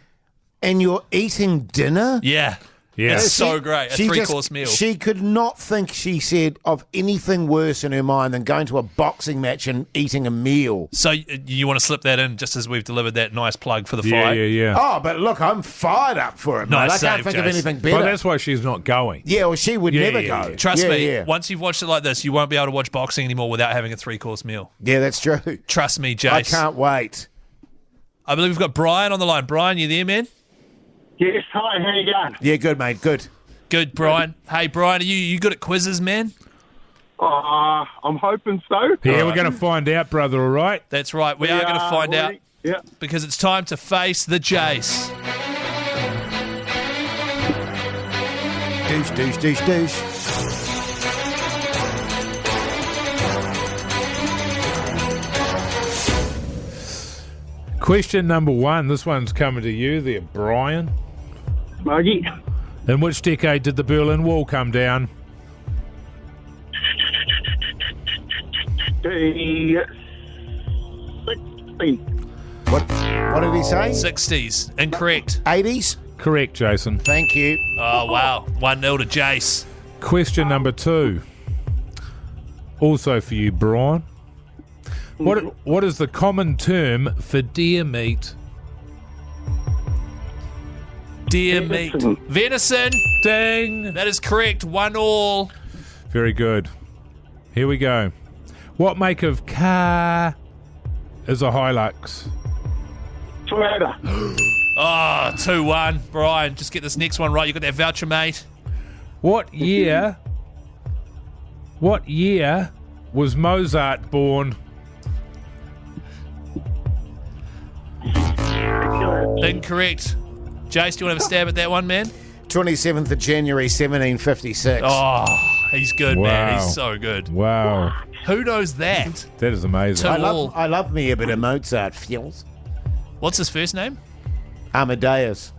and you're eating dinner? Yeah. Yeah. It's so great. A three-course meal. She could not think, she said, of anything worse in her mind than going to a boxing match and eating a meal. So you want to slip that in just as we've delivered that nice plug for the Yeah, fight? yeah. Oh, but look, I'm fired up for it, mate. Nice I can't save, think of Jace. anything better. But that's why she's not going. Yeah, well, she would Yeah, never yeah, go. yeah. Trust Yeah, me, yeah. once you've watched it like this, you won't be able to watch boxing anymore without having a three-course meal. Yeah, that's true. Trust me, Jace. I can't wait. I believe we've got Brian on the line. Brian, you there, man? Yes, hi, how you going? Yeah, good, mate, good. Good, Brian. Hey, Brian, are you good at quizzes, man? I'm hoping so. Yeah, we're going to find out, brother, all right? That's right. We are going to find out Yeah. because it's time to face the Jace. Douche, douche, douche, douche. Question number 1. This one's coming to you there, Brian. Smuggy. In which decade did the Berlin Wall come down? The 60. What did he say? 60s. Incorrect. 80s? Correct, Jason. Thank you. Oh, wow. 1-0 to Jace. Question number 2. Also for you, Brian. What is the common term for deer meat? Deer meat. Venison. Venison. Ding! That is correct. 1-1. Very good. Here we go. What make of car is a Hilux? Toyota. Oh, 2-1. Brian, just get this next one right. You got that voucher, mate. What year was Mozart born? Incorrect. Jace, do you want to have a stab at that one, man? 27th of January, 1756. Oh, he's good, man. Wow. He's so good. Wow. Who knows that? That is amazing. I love me a bit of Mozart feels. What's his first name? Amadeus.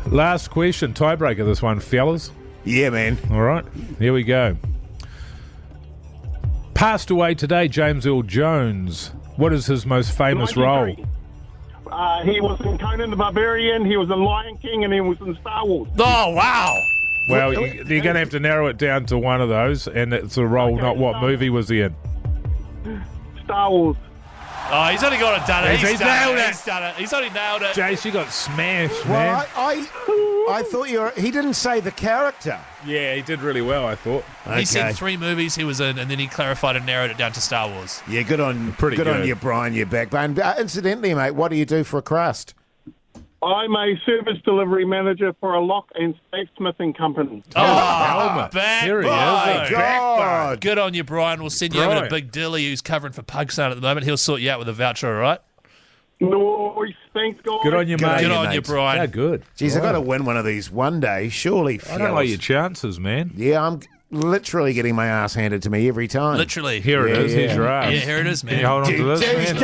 Last question. Tiebreaker, this one, fellas. Yeah, man. All right. Here we go. Passed away today, James Earl Jones. What is his most famous role? 93. He was in Conan the Barbarian, he was in Lion King, and he was in Star Wars. Oh, wow. Well, you're going to have to narrow it down to one of those, and it's a role, Okay, not what Star movie was he in. Star Wars. Oh, he's only got it done. He's nailed it. He's done it. He's only nailed it. Jace, you got smashed, Well, man. I thought he didn't say the character. Yeah, he did really well, I thought. He said 3 movies he was in, and then he clarified and narrowed it down to Star Wars. Yeah, good on Pretty on good. you, Brian, you backbone. Incidentally, mate, what do you do for a crust? I'm a service delivery manager for a lock and safe smithing company. Helmet. back. Here he is. My God. Good on you, Brian. We'll send you over to Brian. Big Dilly, who's covering for Pugson at the moment. He'll sort you out with a voucher, all right? Nice, thanks, guys. Good on you, Good on mate. Good you, on you, mate. Brian. Yeah, good. Jeez, I've got to win one of these one day, surely. I don't like your chances, man. Yeah, I'm literally getting my ass handed to me every time. Literally. Here it is. Yeah. Here's your ass. Yeah, here it is, Can you man. hold on to this, man?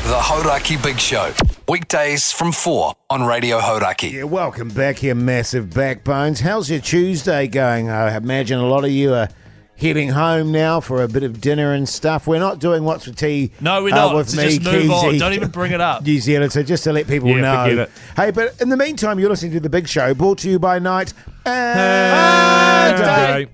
The Hauraki Big Show. Weekdays from 4 on Radio Hauraki. Yeah, welcome back here, massive backbones. How's your Tuesday going? I imagine a lot of you are heading home now for a bit of dinner and stuff. We're not doing What's for Tea No, we're not. with So me, just move on. Keyzie, Don't even bring it up. New Zealand, so just to let people Yeah, know. forget it. Hey, but in the meantime, you're listening to The Big Show, brought to you by Night and Day.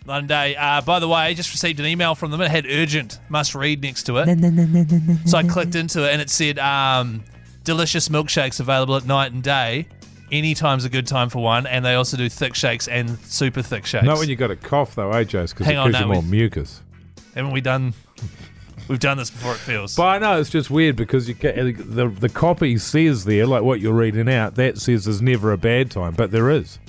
Monday. By the way, I just received an email from them. It had urgent, must read next to it. So I clicked into it and it said delicious milkshakes available at night and day. Anytime's a good time for one. And they also do thick shakes and super thick shakes. Not when you got a cough, though, eh, Jace? Because it Hang on, gives you no, more we- mucus. Haven't we done... We've done this before, it feels. But I know it's just weird because you the copy says there, like what you're reading out, that says there's never a bad time, but there is.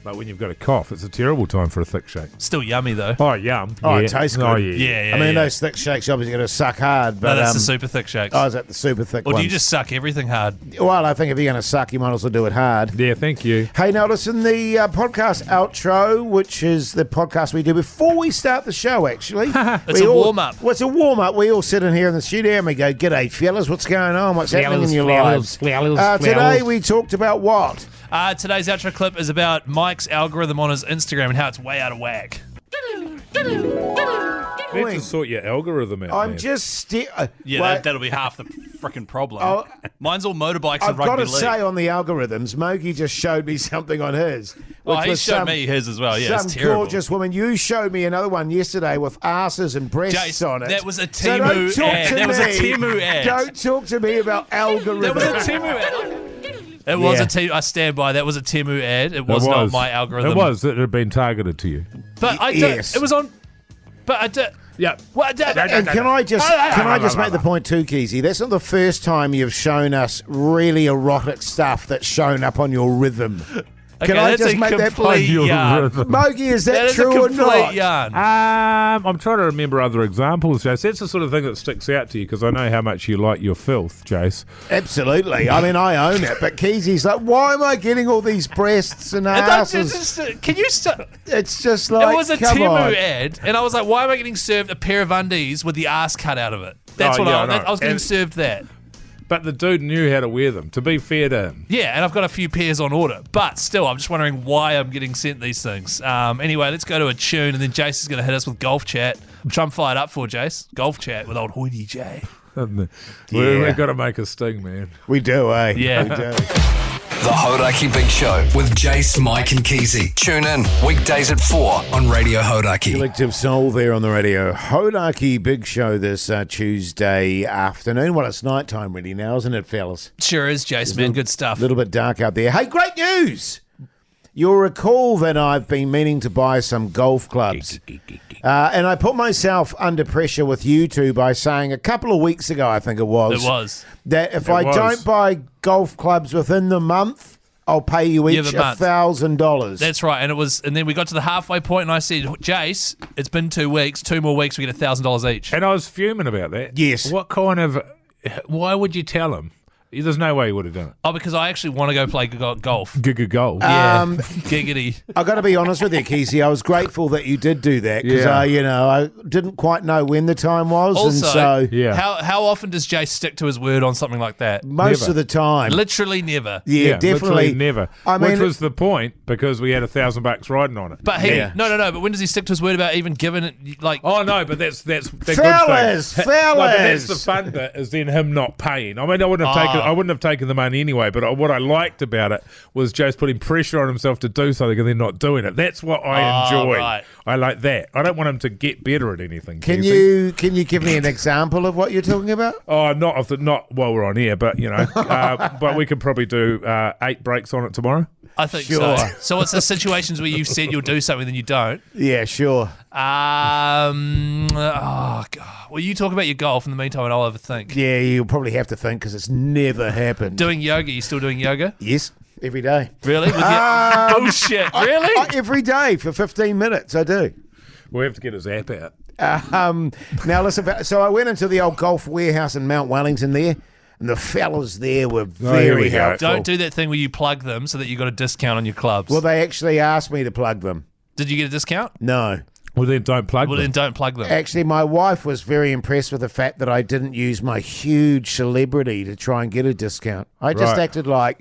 Like when you've got a cough, it's a terrible time for a thick shake. Still yummy, though. Oh, yum. Oh, yeah. it tastes good. Oh, yeah. Yeah, I mean, yeah. those thick shakes obviously going to suck hard, but No, that's the super thick shakes. oh, is that the super thick Or do ones? you just suck everything hard? Well, I think if you're going to suck, you might also do it hard. Yeah, thank you. Hey, now listen, the podcast outro, which is the podcast we do before we start the show, actually. It's a warm-up. Well, it's a warm-up. We all sit in here in the studio and we go, g'day, fellas, what's going on? What's happening in your lives? Today we talked about what? Today's outro clip is about Mike's algorithm on his Instagram and how it's way out of whack. doing? Let's sort your algorithm out, I'm man. just That'll be half the freaking problem. Mine's all motorbikes I've and got rugby to league. say on the algorithms, Mogi just showed me something on his. He was showed me his as well. Yeah, some it's terrible. gorgeous woman. You showed me another one yesterday with asses and breasts Jase, on it. that was a So don't Temu talk ad. to That was a me. Temu ad. Don't talk to me about algorithms. That was a Temu ad. It was a Temu. I stand by. That was a Temu ad. It was not my algorithm. It was. It had been targeted to you. But I did. Yes. It was on. But I did. Yeah. And can I just make the point too, Keyzie? That's not the first time you've shown us really erotic stuff that's shown up on your rhythm. Can I just make that point? Mogi, is that is true a or complete not? yarn. I'm trying to remember other examples, Jace. That's the sort of thing that sticks out to you because I know how much you like your filth, Jace. Absolutely. I mean, I own it. But Keyzie's like, why am I getting all these breasts and asses? Can you stop? It's just like, It was a come Temu on. ad, and I was like, why am I getting served a pair of undies with the ass cut out of it? That's Oh, what yeah, I I know. was getting And- served that. But the dude knew how to wear them, to be fair to him. Yeah, and I've got a few pairs on order. But still, I'm just wondering why I'm getting sent these things. Anyway, let's go to a tune, and then Jace is going to hit us with golf chat, which I'm fired up for, Jace. Golf chat with old Hoity J. We've got to make a sting, man. We do, eh? Yeah. We do. The Hauraki Big Show with Jase, Mike and Keyzie. Tune in weekdays at 4 on Radio Hauraki. Collective Soul there on the radio. Hauraki Big Show this Tuesday afternoon. Well, it's night time really now, isn't it, fellas? Sure is, Jace, man. Good stuff. A little bit dark out there. Hey, great news! You'll recall that I've been meaning to buy some golf clubs. And I put myself under pressure with you two by saying a couple of weeks ago, I think it was, that if I don't buy golf clubs within the month, I'll pay you each $1,000. That's right. And then we got to the halfway point, and I said, Jace, it's been 2 weeks. 2 more weeks, we get $1,000 each. And I was fuming about that. Yes. Why would you tell him? There's no way he would have done it. Oh, because I actually want to go play golf. Golf. Yeah, giggity. I got to be honest with you, Keyzie. I was grateful that you did do that because I didn't quite know when the time was, Also, and so how often does Jace stick to his word on something like that? most of the time, Literally never. yeah, definitely literally never. I mean, which was the point because we had $1,000 riding on it. But no. But when does he stick to his word about even giving it? Like, Oh no, but that's the Fellas, good thing. No, but fellas. that's the fun bit is then him not paying. I mean, I wouldn't have taken the money anyway. But what I liked about it was Joe's putting pressure on himself to do something and then not doing it. That's what I enjoy. Right. I like that. I don't want him to get better at anything. Can Keyzie. you give me an example of what you're talking about? Oh, not while we're on air, but but we could probably do 8 breaks on it tomorrow. I think Sure. so. So it's the situations where you've said you'll do something, then you don't. Yeah, sure. Oh, God. Well, you talk about your golf in the meantime, and I'll overthink. Yeah, you'll probably have to think because it's never happened. Doing yoga. You still doing yoga? Yes, every day. Really? Bullshit. Really? Every day for 15 minutes, I do. We have to get his app out. Now listen, so I went into the old golf warehouse in Mount Wellington there, and the fellas there were here we very go. helpful. Don't do that thing where you plug them so that you got a discount on your clubs. Well, they actually asked me to plug them. Did you get a discount? No. Well, then don't plug Well, them. then don't plug them. Actually, my wife was very impressed with the fact that I didn't use my huge celebrity to try and get a discount. I just Right. acted like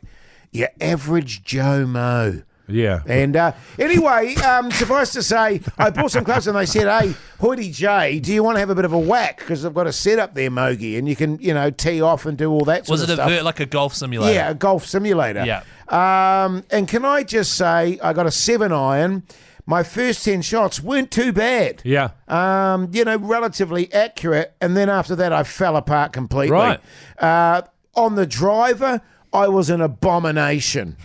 your average Joe Mo. Yeah. And anyway, suffice to say, I bought some clubs and they said, hey, Hoity J, do you want to have a bit of a whack? Because I've got a setup there, Mogi, and you can, tee off and do all that sort Was of it stuff. like a golf simulator? Yeah, a golf simulator. Yeah. And can I just say, I got a 7-iron. My first 10 shots weren't too bad. Yeah. Relatively accurate. And then after that, I fell apart completely. Right. On the driver, I was an abomination.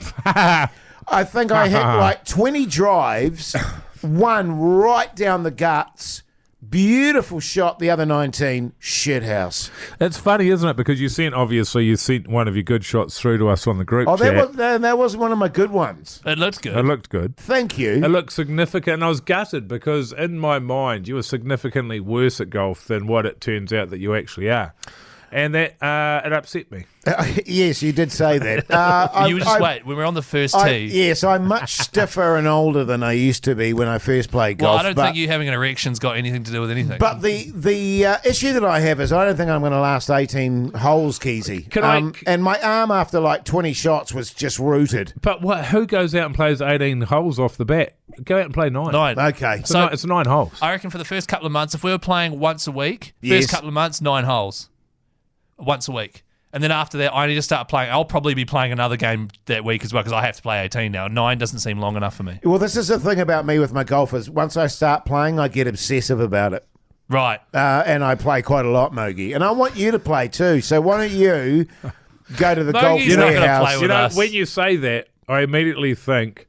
I think I hit like 20 drives, one right down the guts. Beautiful shot, the other 19, shithouse. It's funny, isn't it? Because you sent one of your good shots through to us on the group Oh, chat. that was one of my good ones. It looked good. It looked good. Thank you. It looked significant. And I was gutted because in my mind, you were significantly worse at golf than what it turns out that you actually are. and that it upset me. Yes, you did say that. You just wait. When we're on the first tee. Yes, I'm much stiffer and older than I used to be when I first played golf. Well, I don't think you having an erection's got anything to do with anything. But the issue that I have is I don't think I'm going to last 18 holes, Keyzie. And my arm after like 20 shots was just rooted. But who goes out and plays 18 holes off the bat? Go out and play 9. 9. Okay. So it's 9 holes. I reckon for the first couple of months, if we were playing once a week, Yes. first couple of months, 9 holes. Once a week. And then after that, I need to start playing. I'll probably be playing another game that week as well because I have to play 18 now. 9 doesn't seem long enough for me. Well, this is the thing about me with my golfers. Once I start playing, I get obsessive about it. Right. And I play quite a lot, Mogi. And I want you to play too. So why don't you go to the golf Mogi's not gonna warehouse? play with us. When you say that, I immediately think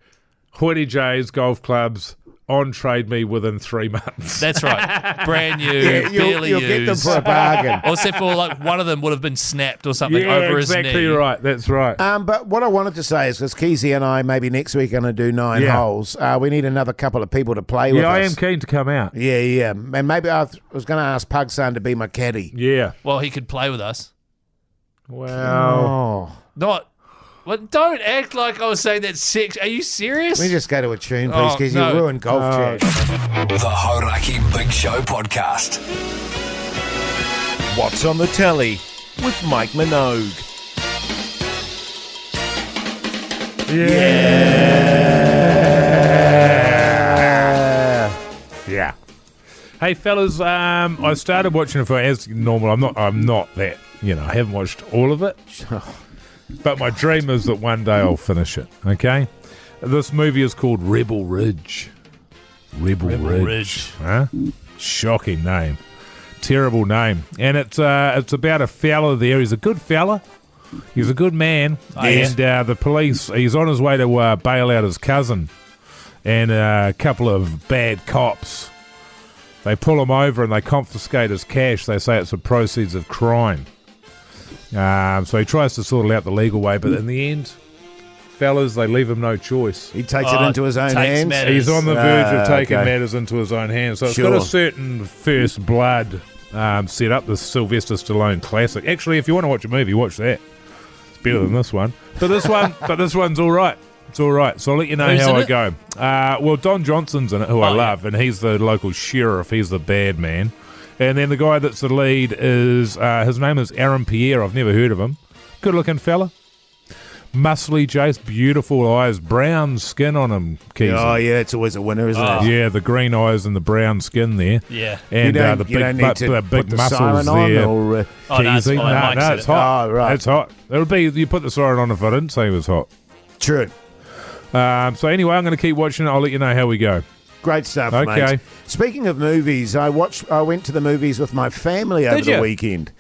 Hoity J's golf clubs on trade me within 3 months. That's right. Brand new, barely you'll used. get them for a bargain. Or except for like one of them would have been snapped or something over his knee. exactly right. That's right. But what I wanted to say is, because Keyzie and I maybe next week are going to do 9 holes, we need another couple of people to play with us. I am keen to come out. Yeah. And maybe I was going to ask Pugson to be my caddy. Yeah. Well, he could play with us. Well, Not. Well, don't act like I was saying that sex. Are you serious? Can we just go to a tune, please, because no. you ruined golf chat. The Hauraki Big Show podcast. What's on the telly with Mike Minogue? Yeah. Hey fellas, I started watching it for as normal. I'm not that, I haven't watched all of it. But my dream is that one day I'll finish it, okay? This movie is called Rebel Ridge. Rebel Ridge. Huh? Shocking name. Terrible name. And it's about a fella there. He's a good fella. He's a good man. Yes. And the police, he's on his way to bail out his cousin. And a couple of bad cops, they pull him over and they confiscate his cash. They say it's the proceeds of crime. So he tries to sort it out the legal way, but in the end, fellas, they leave him no choice. He takes it into his own hands. matters. He's on the verge of taking okay. matters into his own hands. So it's Sure. got a certain first blood set up, the Sylvester Stallone classic. Actually, if you want to watch a movie, watch that. It's better than this one. But this one's all right. It's all right. So I'll let you know Who's how in I it? go. Well, Don Johnson's in it, who I love, and he's the local sheriff. He's the bad man. And then the guy that's the lead is, his name is Aaron Pierre. I've never heard of him. Good-looking fella. Muscly Jace, beautiful eyes, brown skin on him, Keyzie. Oh, yeah, it's always a winner, isn't it? Yeah, the green eyes and the brown skin there. Yeah. And You don't the need big, to the put big the muscles siren on, there. or, Oh, no, it's Keyzie. fine. Mike No, said it's it. hot. Oh, right. It's hot. It'll be, you put the siren on if I didn't say it was hot. True. So anyway, I'm going to keep watching it. I'll let you know how we go. Great stuff, Okay. mate. Speaking of movies, I went to the movies with my family over Did the you? weekend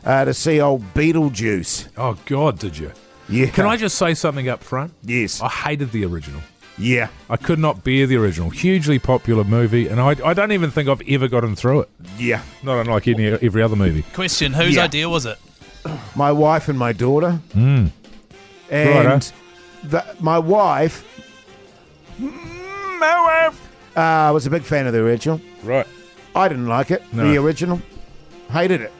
to see old Beetlejuice. Oh, God, did you? Yeah. Can I just say something up front? Yes. I hated the original. Yeah. I could not bear the original. Hugely popular movie, and I don't even think I've ever gotten through it. Yeah. Not unlike every other movie. Question: whose Yeah. idea was it? My wife and my daughter. Righto. And my wife was a big fan of the original. Right. I didn't like it, No. the original. Hated it.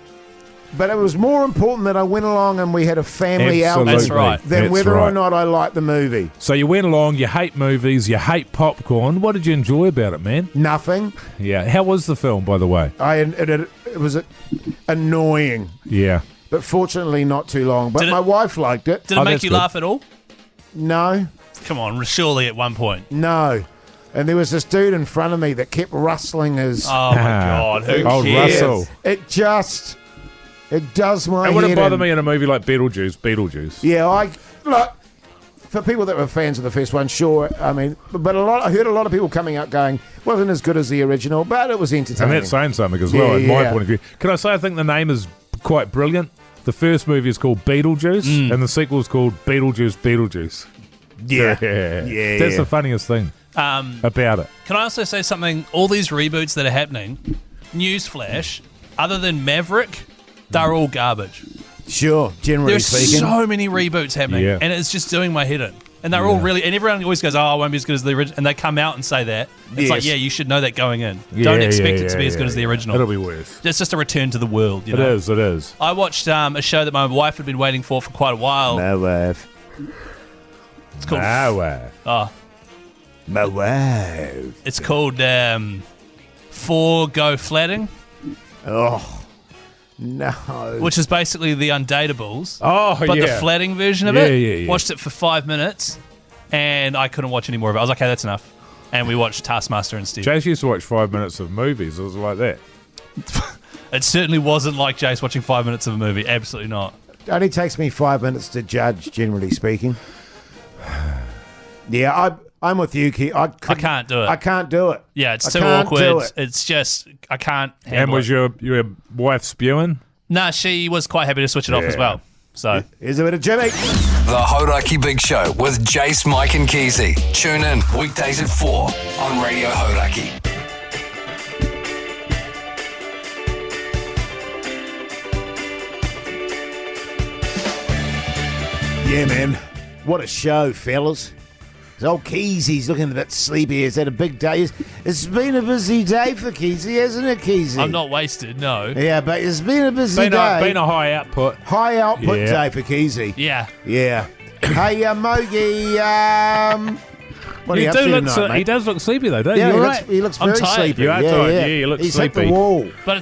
But it was more important that I went along and we had a family Absolutely. outing That's right. than That's whether right. or not I liked the movie. So you went along, you hate movies, you hate popcorn. What did you enjoy about it, man? Nothing. Yeah. How was the film, by the way? It was annoying, Yeah. but fortunately not too long. But Did it- my wife liked it. Did it Oh, make that's you good. laugh at all? No, Come on, surely at one point. no. And there was this dude in front of me that kept rustling his... Oh my God, who Old cares? Russell. It does my It wouldn't head bother in. me in a movie like Beetlejuice. Yeah, look, for people that were fans of the first one, sure. I mean, but I heard a lot of people coming out going, wasn't as good as the original, but it was And entertaining. that's saying something as well, Yeah, in my yeah. point of view. Can I say I think the name is quite brilliant? The first movie is called Beetlejuice, and the sequel is called Beetlejuice. Yeah. Yeah. Yeah, That's yeah. the funniest thing about it. Can I also say something? All these reboots that are happening, newsflash, other than Maverick, they're all garbage. Sure, generally There's speaking. so many reboots happening, Yeah. and it's just doing my head in. And they're all really, and everyone always goes, "Oh, it won't be as good as the original," and they come out and say that. It's like, yeah, you should know that going in. Don't expect it to be as good as the original. It'll be worse. It's just a return to the world. You know? It is. I watched a show that my wife had been waiting for quite a while. My wife. It's called. My wife. Oh, My wife. it's called For Go Flatting, Oh, no. which is basically the Undateables. Oh, But yeah. the flatting version of it. Yeah. Watched it for 5 minutes, and I couldn't watch any more of it. I was like, okay, that's enough. And we watched Taskmaster instead. Jace used to watch 5 minutes of movies. It was like that. It certainly wasn't like Jace watching 5 minutes of a movie. Absolutely not. It only takes me 5 minutes to judge, generally speaking. Yeah, I'm with you, Key. I can't do it. I can't do it. Yeah, it's I too can't awkward. do it. It's just, I can't And handle was it. your wife spewing? Nah, she was quite happy to switch it off as well. So Here's a bit of Jimmy. The Hauraki Big Show with Jase, Mike and Keyzie. Tune in weekdays at 4 on Radio Hauraki. Yeah, man. What a show, fellas. His old Keyzie's looking a bit sleepy. Is that a big day? It's been a busy day for Keyzie, hasn't it, Keyzie? I'm not wasted, no. Yeah, but it's been a busy day. Been a high output. High output Yeah. day for Keyzie. Yeah. Yeah. Hey, Mogi, what are you up to tonight, mate? He does look sleepy though, don't Yeah, you? he looks I'm very tired. sleepy. You are yeah, tired. Yeah, Yeah, you look He's hit sleepy. the wall. But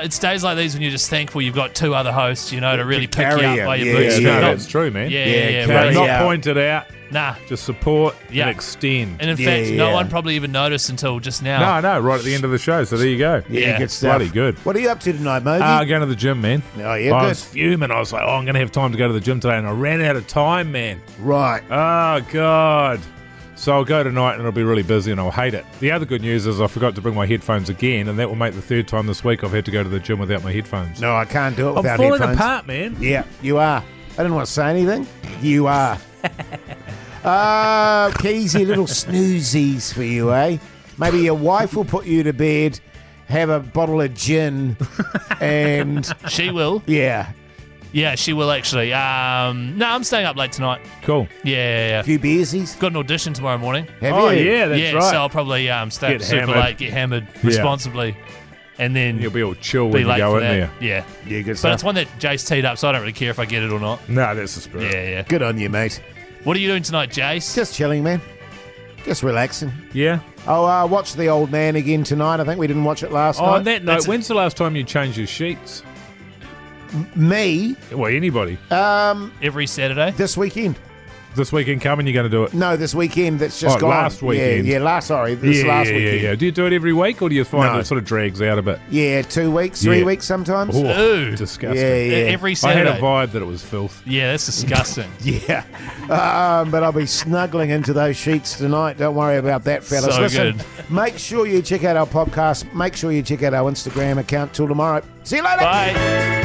it's days like these when you're just thankful you've got two other hosts, you know, to really pick you carry up by you. your Yeah, bootstraps. No, yeah. that's true, man. Yeah, carry right. you. Not Yeah. pointed out, Nah. just support Yeah. and extend. And in Yeah, fact, no yeah. one probably even noticed until just now. No, right at the end of the show. So there you go. Yeah, good stuff. Bloody good. What are you up to tonight, Mogi? Going to the gym, man. Oh, yeah, I good. was fuming. I was like, I'm going to have time to go to the gym today, and I ran out of time, man. Right. Oh, God. So I'll go tonight, and it'll be really busy, and I'll hate it. The other good news is I forgot to bring my headphones again, and that will make the third time this week I've had to go to the gym without my headphones. No, I can't do it I'm without falling headphones. apart, man. Yeah, you are. I didn't want to say anything. You are. Keyzy, little snoozies for you, eh? Maybe your wife will put you to bed, have a bottle of gin, and She will. yeah, Yeah, she will actually. No, I'm staying up late tonight. Cool. Yeah. a few beersies. Got an audition tomorrow morning. Have Oh, you? yeah, that's yeah, right. so I'll probably stay Get up super hammered. late, get hammered responsibly, and then You'll be all chill be when you late go for in that. there. Yeah. Yeah, good But stuff. it's one that Jace teed up, so I don't really care if I get it or not. No, that's the spirit. Yeah. Good on you, mate. What are you doing tonight, Jace? Just chilling, man. Just relaxing. Yeah. Oh, watch The Old Man again tonight. I think we didn't watch it last night. On that note, That's- when's the last time you changed your sheets? Me, Well, anybody. Every Saturday? this weekend. This weekend coming, you're going to do it? No, this weekend. That's just gone. last weekend. Yeah, last weekend. Yeah. Do you do it every week, or do you find No. it sort of drags out a bit? Yeah, 2 weeks, 3 Yeah. weeks sometimes. Oh, Ooh. disgusting. Yeah. Every I had Saturday? a vibe that it was filth. Yeah, that's disgusting. Yeah, but I'll be snuggling into those sheets tonight. Don't worry about that, fellas. So Listen, good. make sure you check out our podcast. Make sure you check out our Instagram account. Till tomorrow. See you later. Bye.